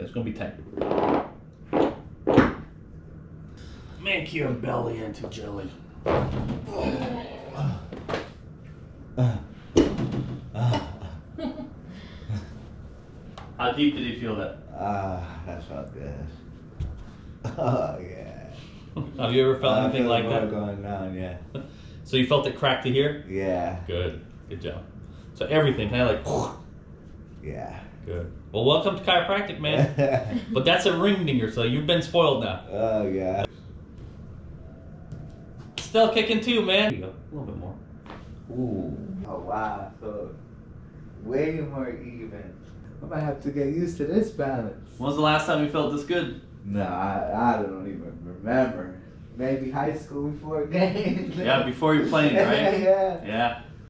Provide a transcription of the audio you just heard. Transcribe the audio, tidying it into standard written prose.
It's gonna be tight. Make your belly into jelly. How deep did you feel that? That felt good. Oh yeah. Have you ever felt anything like that? Going down, yeah. So you felt it crack to here? Yeah. Good. Good job. So everything kind of like. Yeah. Good. Well, welcome to chiropractic, man. But that's a ring dinger, so you've been spoiled now. Oh yeah. Still kicking too, man. Here you go. A little bit more. Ooh. Oh wow. So way more even. I might have to get used to this balance. When was the last time you felt this good? No, I don't even remember. Maybe high school before games. Yeah, before you're playing, right? Yeah. Yeah.